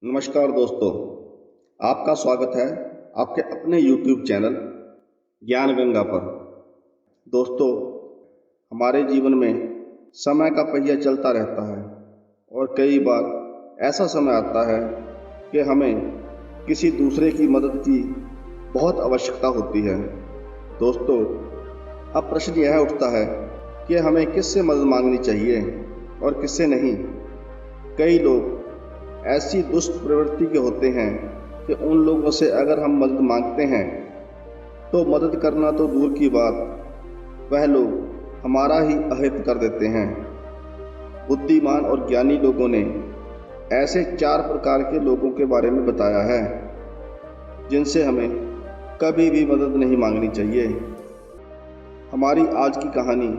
नमस्कार दोस्तों, आपका स्वागत है आपके अपने YouTube चैनल ज्ञान गंगा पर। दोस्तों, हमारे जीवन में समय का पहिया चलता रहता है और कई बार ऐसा समय आता है कि हमें किसी दूसरे की मदद की बहुत आवश्यकता होती है। दोस्तों, अब प्रश्न यह उठता है कि हमें किससे मदद मांगनी चाहिए और किससे नहीं। कई लोग ऐसी दुष्ट प्रवृत्ति के होते हैं कि उन लोगों से अगर हम मदद मांगते हैं तो मदद करना तो दूर की बात, वह लोग हमारा ही अहित कर देते हैं। बुद्धिमान और ज्ञानी लोगों ने ऐसे 4 प्रकार के लोगों के बारे में बताया है जिनसे हमें कभी भी मदद नहीं मांगनी चाहिए। हमारी आज की कहानी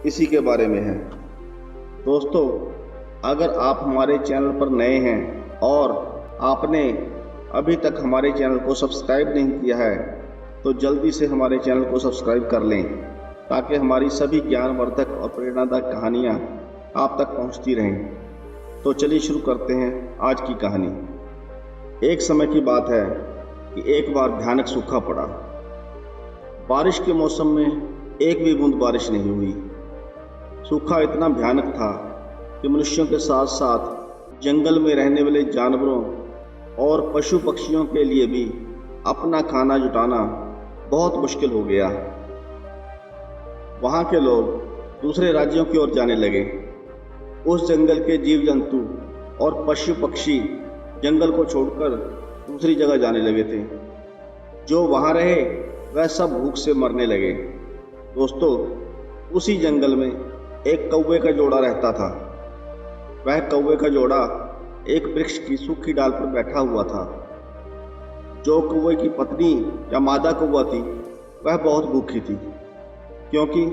इसी के बारे में है। दोस्तों, अगर आप हमारे चैनल पर नए हैं और आपने अभी तक हमारे चैनल को सब्सक्राइब नहीं किया है तो जल्दी से हमारे चैनल को सब्सक्राइब कर लें ताकि हमारी सभी ज्ञानवर्धक और प्रेरणादायक कहानियाँ आप तक पहुँचती रहें। तो चलिए शुरू करते हैं आज की कहानी। एक समय की बात है कि एक बार भयानक सूखा पड़ा। बारिश के मौसम में एक भी बूंद बारिश नहीं हुई। सूखा इतना भयानक था कि मनुष्यों के साथ साथ जंगल में रहने वाले जानवरों और पशु पक्षियों के लिए भी अपना खाना जुटाना बहुत मुश्किल हो गया। वहाँ के लोग दूसरे राज्यों की ओर जाने लगे। उस जंगल के जीव जंतु और पशु पक्षी जंगल को छोड़कर दूसरी जगह जाने लगे थे। जो वहाँ रहे वह सब भूख से मरने लगे। दोस्तों, उसी जंगल में एक कौवे का जोड़ा रहता था। वह कौवे का जोड़ा एक वृक्ष की सूखी डाल पर बैठा हुआ था। जो कौवे की पत्नी या मादा कौवा थी वह बहुत भूखी थी क्योंकि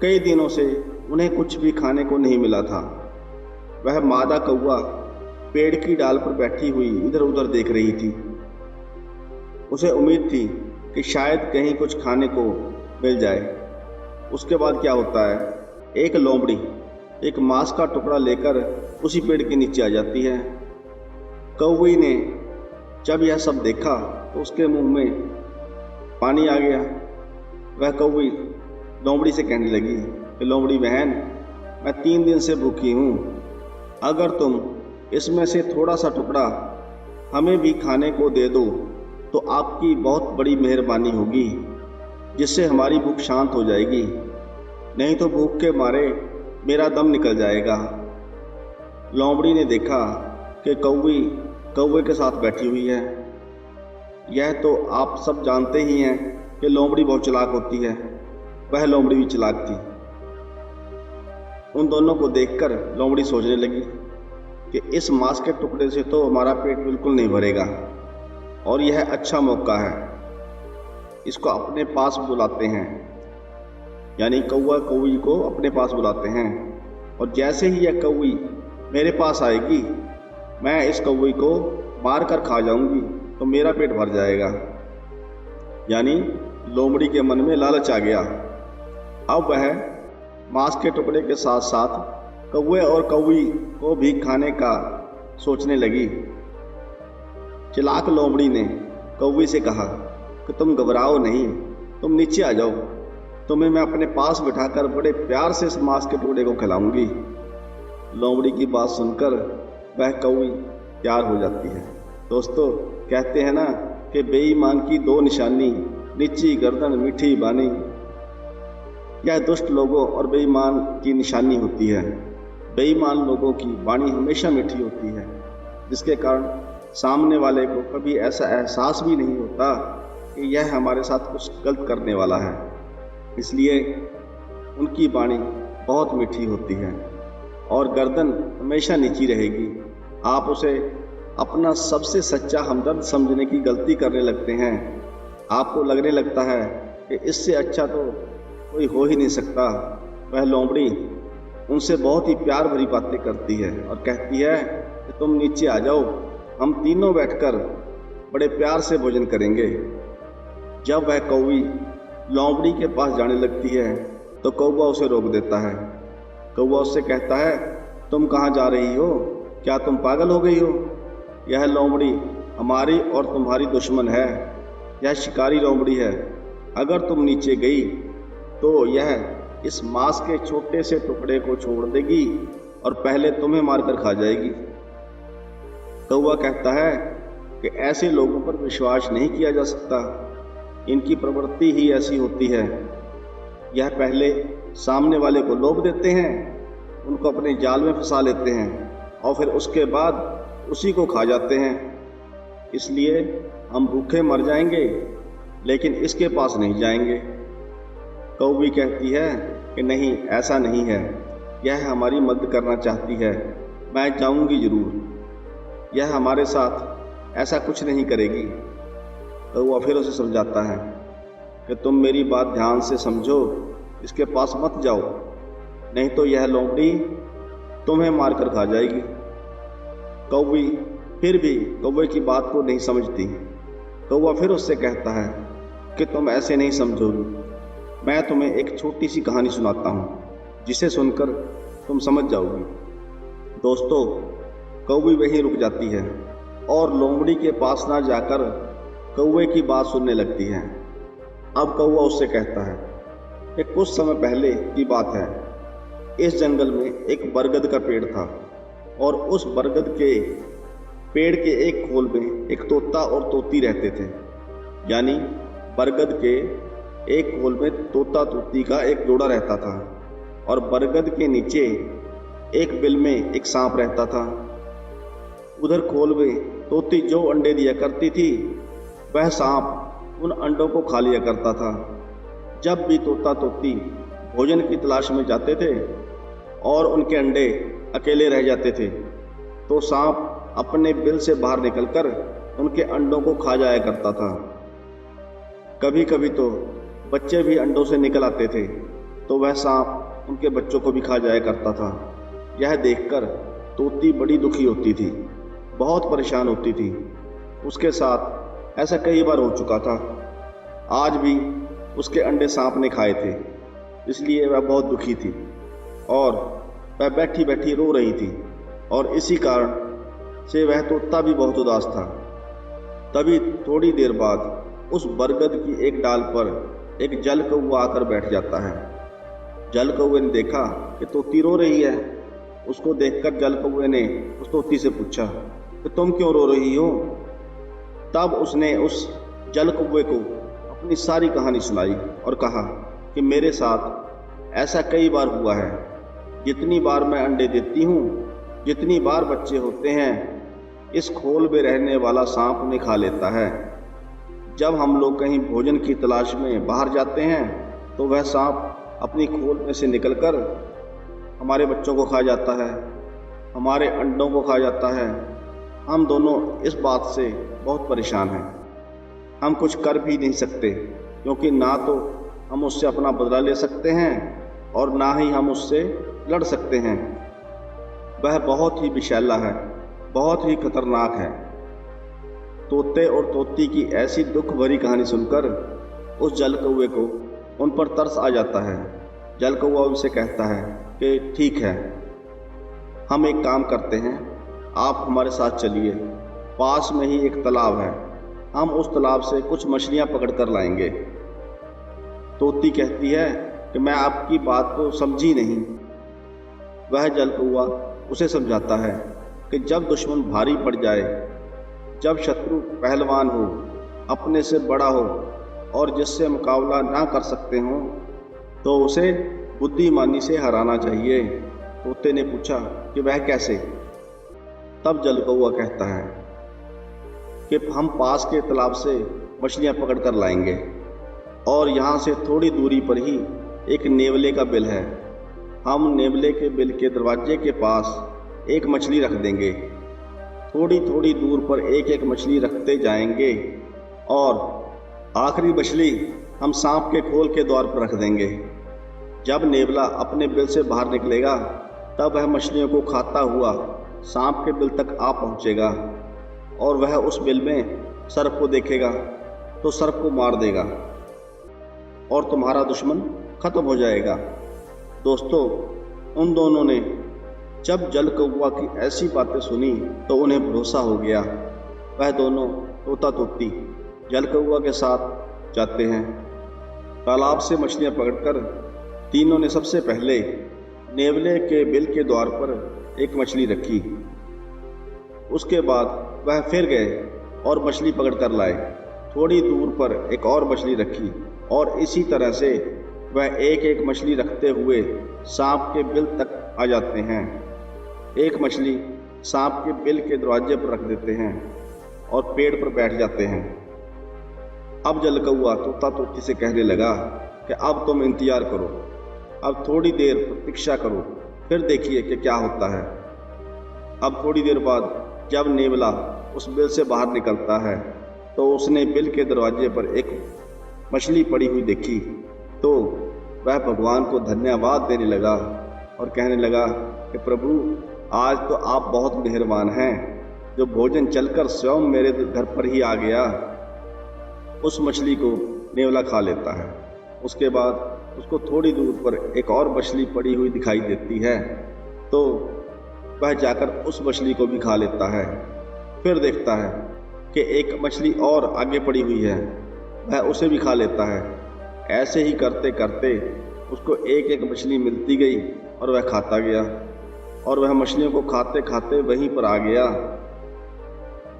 कई दिनों से उन्हें कुछ भी खाने को नहीं मिला था। वह मादा कौवा पेड़ की डाल पर बैठी हुई इधर उधर देख रही थी। उसे उम्मीद थी कि शायद कहीं कुछ खाने को मिल जाए। उसके बाद क्या होता है, एक लोमड़ी एक मांस का टुकड़ा लेकर उसी पेड़ के नीचे आ जाती है। कौवे ने जब यह सब देखा तो उसके मुंह में पानी आ गया। वह कौवी लोमड़ी से कहने लगी कि लोमड़ी बहन, मैं 3 दिन से भूखी हूँ। अगर तुम इसमें से थोड़ा सा टुकड़ा हमें भी खाने को दे दो तो आपकी बहुत बड़ी मेहरबानी होगी, जिससे हमारी भूख शांत हो जाएगी। नहीं तो भूख के मारे मेरा दम निकल जाएगा। लोमड़ी ने देखा कि कौवी कौवे के साथ बैठी हुई है। यह तो आप सब जानते ही हैं कि लोमड़ी बहुत चालाक होती है। वह लोमड़ी भी चालाक थी। उन दोनों को देखकर लोमड़ी सोचने लगी कि इस मांस के टुकड़े से तो हमारा पेट बिल्कुल नहीं भरेगा और यह अच्छा मौका है। इसको अपने पास बुलाते हैं, यानी कौवा कौवी को अपने पास बुलाते हैं, और जैसे ही यह कौवी मेरे पास आएगी मैं इस कौवे को मार कर खा जाऊंगी तो मेरा पेट भर जाएगा। यानी लोमड़ी के मन में लालच आ गया। अब वह मांस के टुकड़े के साथ साथ कौवे और कौवी को भी खाने का सोचने लगी। चालाक लोमड़ी ने कौवी से कहा कि तुम घबराओ नहीं, तुम नीचे आ जाओ, तुम्हें मैं अपने पास बिठाकर बड़े प्यार से इस मांस के टुकड़े को खिलाऊंगी। लोमड़ी की बात सुनकर वह कौवी तैयार हो जाती है। दोस्तों, कहते हैं ना कि बेईमान की 2 निशानी, नीची गर्दन मीठी बानी। यह दुष्ट लोगों और बेईमान की निशानी होती है। बेईमान लोगों की वाणी हमेशा मीठी होती है, जिसके कारण सामने वाले को कभी ऐसा एहसास भी नहीं होता कि यह हमारे साथ कुछ गलत करने वाला है। इसलिए उनकी वाणी बहुत मीठी होती है और गर्दन हमेशा नीची रहेगी। आप उसे अपना सबसे सच्चा हमदर्द समझने की गलती करने लगते हैं। आपको लगने लगता है कि इससे अच्छा तो कोई हो ही नहीं सकता। वह लोमड़ी उनसे बहुत ही प्यार भरी बातें करती है और कहती है कि तुम नीचे आ जाओ, हम तीनों बैठकर बड़े प्यार से भोजन करेंगे। जब वह कौवी लोमड़ी के पास जाने लगती है तो कौवा उसे रोक देता है। कौवा उससे कहता है, तुम कहाँ जा रही हो? क्या तुम पागल हो गई हो? यह लोमड़ी हमारी और तुम्हारी दुश्मन है। यह शिकारी लोमड़ी है। अगर तुम नीचे गई तो यह इस मांस के छोटे से टुकड़े को छोड़ देगी और पहले तुम्हें मारकर खा जाएगी। कौवा कहता है कि ऐसे लोगों पर विश्वास नहीं किया जा सकता। इनकी प्रवृत्ति ही ऐसी होती है। यह पहले सामने वाले को लोभ देते हैं, उनको अपने जाल में फंसा लेते हैं और फिर उसके बाद उसी को खा जाते हैं। इसलिए हम भूखे मर जाएंगे लेकिन इसके पास नहीं जाएंगे। कौवी कहती है कि नहीं, ऐसा नहीं है। यह हमारी मदद करना चाहती है। मैं जाऊंगी जरूर। यह हमारे साथ ऐसा कुछ नहीं करेगी। कौवा फिर उसे समझाता है कि तुम मेरी बात ध्यान से समझो, इसके पास मत जाओ, नहीं तो यह लोमड़ी तुम्हें मारकर खा जाएगी। कौवी फिर भी कौवे की बात को नहीं समझती। कौवा फिर उससे कहता है कि तुम ऐसे नहीं समझोगी। मैं तुम्हें एक छोटी सी कहानी सुनाता हूँ, जिसे सुनकर तुम समझ जाओगी। दोस्तों, कौवी वहीं रुक जाती है और लोमड़ी के पास ना जाकर कौवे की बात सुनने लगती है। अब कौवा उससे कहता है कि कुछ समय पहले की बात है। इस जंगल में एक बरगद का पेड़ था और उस बरगद के पेड़ के एक खोल में एक तोता और तोती रहते थे। यानी बरगद के एक खोल में तोता तोती का एक जोड़ा रहता था और बरगद के नीचे एक बिल में एक सांप रहता था। उधर खोल में तोती जो अंडे दिया करती थी, वह सांप उन अंडों को खा लिया करता था। जब भी तोता तोती भोजन की तलाश में जाते थे और उनके अंडे अकेले रह जाते थे, तो सांप अपने बिल से बाहर निकलकर उनके अंडों को खा जाया करता था। कभी कभी तो बच्चे भी अंडों से निकल आते थे, तो वह सांप उनके बच्चों को भी खा जाया करता था। यह देखकर तोती बड़ी दुखी होती थी, बहुत परेशान होती थी। उसके साथ ऐसा कई बार हो चुका था। आज भी उसके अंडे सांप ने खाए थे, इसलिए वह बहुत दुखी थी और वह बैठी बैठी रो रही थी और इसी कारण से वह तोता भी बहुत उदास था। तभी थोड़ी देर बाद उस बरगद की एक डाल पर एक जल कौवा आकर बैठ जाता है। जल कौवे ने देखा कि तोती रो रही है। उसको देखकर जल कौवे ने उस तोती से पूछा कि तुम क्यों रो रही हो। तब उसने उस जल कौवे को अपनी सारी कहानी सुनाई और कहा कि मेरे साथ ऐसा कई बार हुआ है। जितनी बार मैं अंडे देती हूँ, जितनी बार बच्चे होते हैं, इस खोल में रहने वाला सांप उन्हें खा लेता है। जब हम लोग कहीं भोजन की तलाश में बाहर जाते हैं तो वह सांप अपनी खोल में से निकलकर हमारे बच्चों को खा जाता है, हमारे अंडों को खा जाता है। हम दोनों इस बात से बहुत परेशान हैं। हम कुछ कर भी नहीं सकते, क्योंकि ना तो हम उससे अपना बदला ले सकते हैं और ना ही हम उससे लड़ सकते हैं। वह बहुत ही विषैला है, बहुत ही खतरनाक है। तोते और तोती की ऐसी दुख भरी कहानी सुनकर उस जल कौवे को उन पर तरस आ जाता है। जल कौवा उनसे कहता है कि ठीक है, हम एक काम करते हैं, आप हमारे साथ चलिए। पास में ही एक तालाब है, हम उस तालाब से कुछ मछलियां पकड़ कर लाएंगे। तोती कहती है कि मैं आपकी बात को समझी नहीं। वह जल कौवा उसे समझाता है कि जब दुश्मन भारी पड़ जाए, जब शत्रु पहलवान हो, अपने से बड़ा हो और जिससे मुकाबला ना कर सकते हो, तो उसे बुद्धिमानी से हराना चाहिए। तोते ने पूछा कि वह कैसे। तब जल कौवा कहता है कि हम पास के तालाब से मछलियां पकड़ कर लाएंगे और यहाँ से थोड़ी दूरी पर ही एक नेवले का बिल है। हम नेवले के बिल के दरवाजे के पास एक मछली रख देंगे। थोड़ी थोड़ी दूर पर एक एक मछली रखते जाएंगे और आखिरी मछली हम सांप के खोल के द्वार पर रख देंगे। जब नेवला अपने बिल से बाहर निकलेगा, तब वह मछलियों को खाता हुआ सांप के बिल तक आ पहुंचेगा और वह उस बिल में सर्प को देखेगा तो सर्प को मार देगा और तुम्हारा दुश्मन खत्म हो जाएगा। दोस्तों, उन दोनों ने जब जल कौवा की ऐसी बातें सुनी तो उन्हें भरोसा हो गया। वह दोनों तोता तोती जल कौवा के साथ जाते हैं। तालाब से मछलियां पकड़कर तीनों ने सबसे पहले नेवले के बिल के द्वार पर एक मछली रखी। उसके बाद वह फिर गए और मछली पकड़ कर लाए। थोड़ी दूर पर एक और मछली रखी और इसी तरह से वह एक एक मछली रखते हुए सांप के बिल तक आ जाते हैं। एक मछली सांप के बिल के दरवाजे पर रख देते हैं और पेड़ पर बैठ जाते हैं। अब जल कौवा तोता तोती से कहने लगा कि अब तुम इंतजार करो, अब थोड़ी देर प्रतीक्षा करो, फिर देखिए कि क्या होता है। अब थोड़ी देर बाद जब नेवला उस बिल से बाहर निकलता है तो उसने बिल के दरवाजे पर एक मछली पड़ी हुई देखी तो वह भगवान को धन्यवाद देने लगा और कहने लगा कि प्रभु, आज तो आप बहुत मेहरबान हैं, जो भोजन चलकर स्वयं मेरे घर पर ही आ गया। उस मछली को नेवला खा लेता है। उसके बाद उसको थोड़ी दूर पर एक और मछली पड़ी हुई दिखाई देती है तो वह जाकर उस मछली को भी खा लेता है। फिर देखता है कि एक मछली और आगे पड़ी हुई है, वह उसे भी खा लेता है। ऐसे ही करते करते उसको एक एक मछली मिलती गई और वह खाता गया और वह मछलियों को खाते खाते वहीं पर आ गया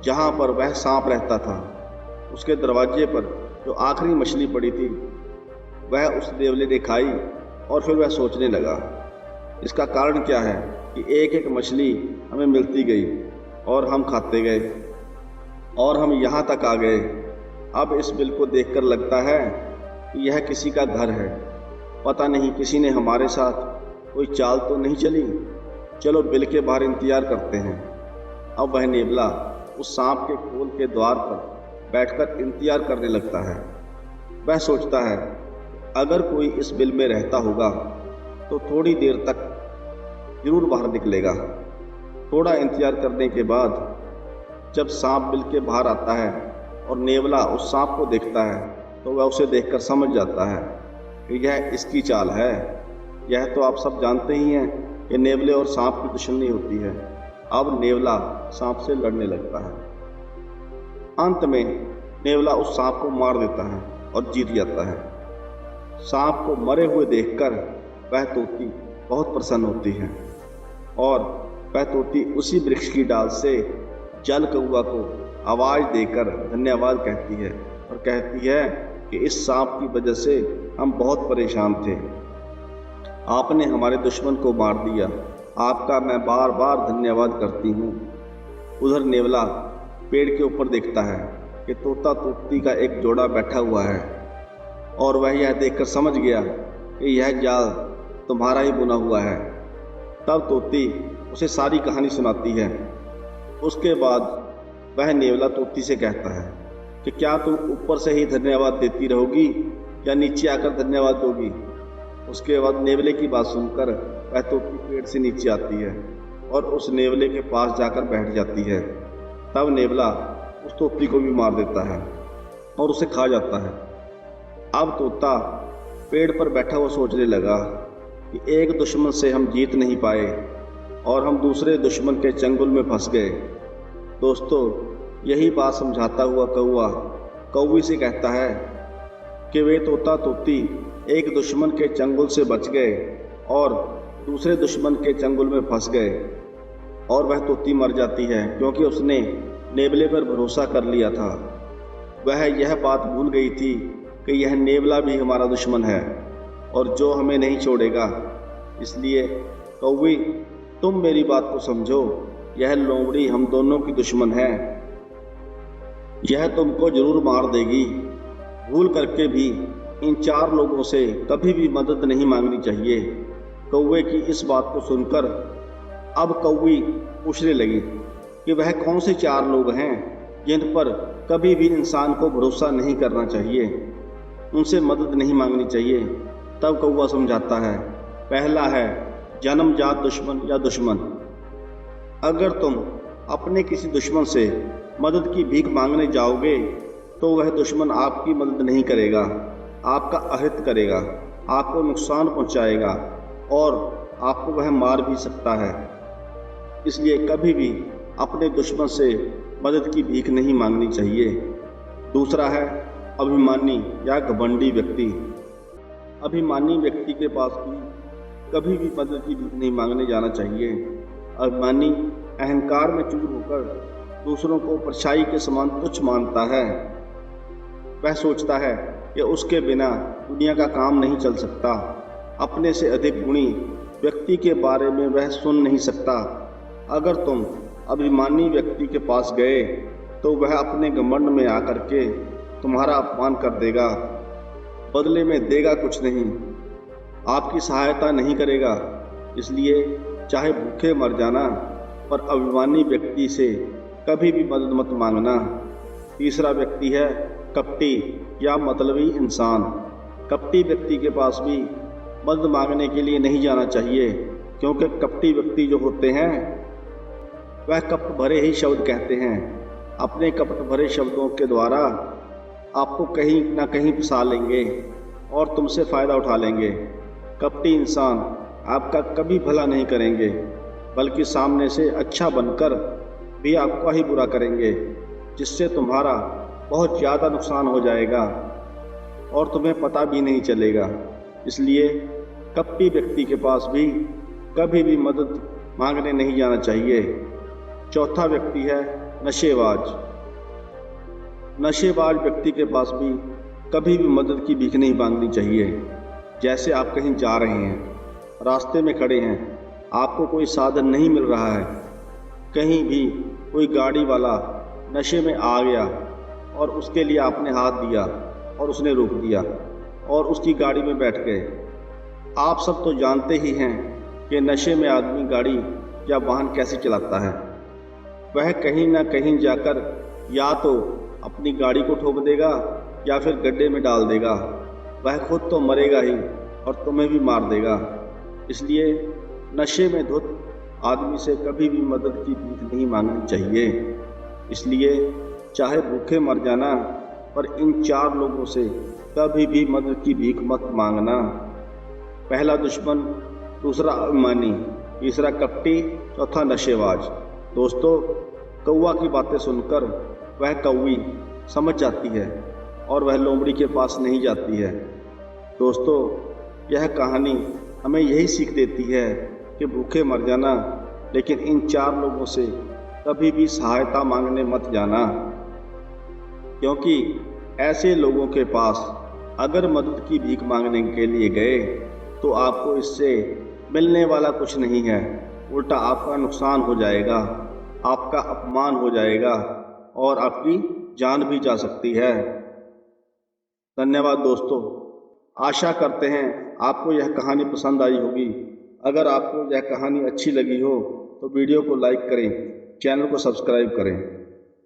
जहाँ पर वह सांप रहता था। उसके दरवाजे पर जो आखिरी मछली पड़ी थी वह उस नेवले ने खाई और फिर वह सोचने लगा, इसका कारण क्या है कि एक एक मछली हमें मिलती गई और हम खाते गए और हम यहाँ तक आ गए। अब इस बिल को देखकर लगता है कि यह किसी का घर है। पता नहीं किसी ने हमारे साथ कोई चाल तो नहीं चली। चलो बिल के बाहर इंतजार करते हैं। अब वह नेवला उस सांप के खोल के द्वार पर बैठकर इंतजार करने लगता है। वह सोचता है अगर कोई इस बिल में रहता होगा तो थोड़ी देर तक जरूर बाहर निकलेगा। थोड़ा इंतजार करने के बाद जब सांप बिल के बाहर आता है और नेवला उस सांप को देखता है तो वह उसे देखकर समझ जाता है कि यह इसकी चाल है। यह तो आप सब जानते ही हैं कि नेवले और सांप की दुश्मनी होती है। अब नेवला सांप से लड़ने लगता है। अंत में नेवला उस सांप को मार देता है और जीत जाता है। सांप को मरे हुए देखकर वह तोती बहुत प्रसन्न होती है और वह तोती उसी वृक्ष की डाल से जल कौवा को आवाज़ देकर धन्यवाद कहती है और कहती है कि इस सांप की वजह से हम बहुत परेशान थे। आपने हमारे दुश्मन को मार दिया, आपका मैं बार बार धन्यवाद करती हूँ। उधर नेवला पेड़ के ऊपर देखता है कि तोता तोती का एक जोड़ा बैठा हुआ है और वह यह देखकर समझ गया कि यह जाल तुम्हारा ही बुना हुआ है। तब तोती उसे सारी कहानी सुनाती है। उसके बाद वह नेवला तोती से कहता है कि क्या तुम ऊपर से ही धन्यवाद देती रहोगी या नीचे आकर धन्यवाद दोगी। उसके बाद नेवले की बात सुनकर वह तोती पेड़ से नीचे आती है और उस नेवले के पास जाकर बैठ जाती है। तब नेवला उस तोती को भी मार देता है और उसे खा जाता है। अब तोता पेड़ पर बैठा हुआ सोचने लगा कि एक दुश्मन से हम जीत नहीं पाए और हम दूसरे दुश्मन के चंगुल में फंस गए। दोस्तों, यही बात समझाता हुआ कौवा कौवी से कहता है कि वे तोता तोती एक दुश्मन के चंगुल से बच गए और दूसरे दुश्मन के चंगुल में फंस गए और वह तोती मर जाती है क्योंकि उसने नेवले पर भरोसा कर लिया था। वह यह बात भूल गई थी कि यह नेवला भी हमारा दुश्मन है और जो हमें नहीं छोड़ेगा। इसलिए कौवी, तुम मेरी बात को समझो, यह लोमड़ी हम दोनों की दुश्मन है। यह तुमको जरूर मार देगी। भूल करके भी इन 4 लोगों से कभी भी मदद नहीं मांगनी चाहिए। कौवे की इस बात को सुनकर अब कौवी पूछने लगी कि वह कौन से 4 लोग हैं जिन पर कभी भी इंसान को भरोसा नहीं करना चाहिए, उनसे मदद नहीं मांगनी चाहिए। तब कौवा समझाता है, पहला है जन्मजात दुश्मन या दुश्मन। अगर तुम अपने किसी दुश्मन से मदद की भीख मांगने जाओगे तो वह दुश्मन आपकी मदद नहीं करेगा, आपका अहित करेगा, आपको नुकसान पहुंचाएगा और आपको वह मार भी सकता है। इसलिए कभी भी अपने दुश्मन से मदद की भीख नहीं मांगनी चाहिए। दूसरा है अभिमानी या घमंडी व्यक्ति। अभिमानी व्यक्ति के पास भी कभी भी मदद की भीख नहीं मांगने जाना चाहिए। अभिमानी अहंकार में चूर होकर दूसरों को परछाई के समान तुच्छ मानता है। वह सोचता है कि उसके बिना दुनिया का काम नहीं चल सकता। अपने से अधिक गुणी व्यक्ति के बारे में वह सुन नहीं सकता। अगर तुम अभिमानी व्यक्ति के पास गए तो वह अपने घमंड में आकर के तुम्हारा अपमान कर देगा। बदले में देगा कुछ नहीं, आपकी सहायता नहीं करेगा। इसलिए चाहे भूखे मर जाना, पर अभिमानी व्यक्ति से कभी भी मदद मत मांगना। तीसरा व्यक्ति है कपटी या मतलबी इंसान। कपटी व्यक्ति के पास भी मदद मांगने के लिए नहीं जाना चाहिए, क्योंकि कपटी व्यक्ति जो होते हैं वह कपट भरे ही शब्द कहते हैं। अपने कपट भरे शब्दों के द्वारा आपको कहीं ना कहीं फंसा लेंगे और तुमसे फ़ायदा उठा लेंगे। कपटी इंसान आपका कभी भला नहीं करेंगे, बल्कि सामने से अच्छा बनकर भी आपका ही बुरा करेंगे, जिससे तुम्हारा बहुत ज़्यादा नुकसान हो जाएगा और तुम्हें पता भी नहीं चलेगा। इसलिए कपटी व्यक्ति के पास भी कभी भी मदद मांगने नहीं जाना चाहिए। चौथा व्यक्ति है नशेबाज। नशेबाज व्यक्ति के पास भी कभी भी मदद की भीख नहीं मांगनी चाहिए। जैसे आप कहीं जा रहे हैं, रास्ते में खड़े हैं, आपको कोई साधन नहीं मिल रहा है, कहीं भी कोई गाड़ी वाला नशे में आ गया और उसके लिए आपने हाथ दिया और उसने रोक दिया और उसकी गाड़ी में बैठ गए। आप सब तो जानते ही हैं कि नशे में आदमी गाड़ी या वाहन कैसे चलाता है। वह कहीं ना कहीं जाकर या तो अपनी गाड़ी को ठोक देगा या फिर गड्ढे में डाल देगा। वह खुद तो मरेगा ही और तुम्हें भी मार देगा। इसलिए नशे में धुत आदमी से कभी भी मदद की भीख नहीं मांगनी चाहिए। इसलिए चाहे भूखे मर जाना, पर इन 4 लोगों से कभी भी मदद की भीख मत मांगना। पहला दुश्मन, दूसरा अभिमानी, तीसरा कपटी, चौथा नशेबाज। दोस्तों, कौवा की बातें सुनकर वह कौवी समझ जाती है और वह लोमड़ी के पास नहीं जाती है। दोस्तों, यह कहानी हमें यही सीख देती है कि भूखे मर जाना, लेकिन इन 4 लोगों से कभी भी सहायता मांगने मत जाना, क्योंकि ऐसे लोगों के पास अगर मदद की भीख मांगने के लिए गए तो आपको इससे मिलने वाला कुछ नहीं है, उल्टा आपका नुकसान हो जाएगा, आपका अपमान हो जाएगा और आपकी जान भी जा सकती है। धन्यवाद दोस्तों। आशा करते हैं आपको यह कहानी पसंद आई होगी। अगर आपको यह कहानी अच्छी लगी हो तो वीडियो को लाइक करें, चैनल को सब्सक्राइब करें।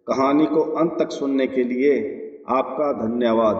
कहानी को अंत तक सुनने के लिए आपका धन्यवाद।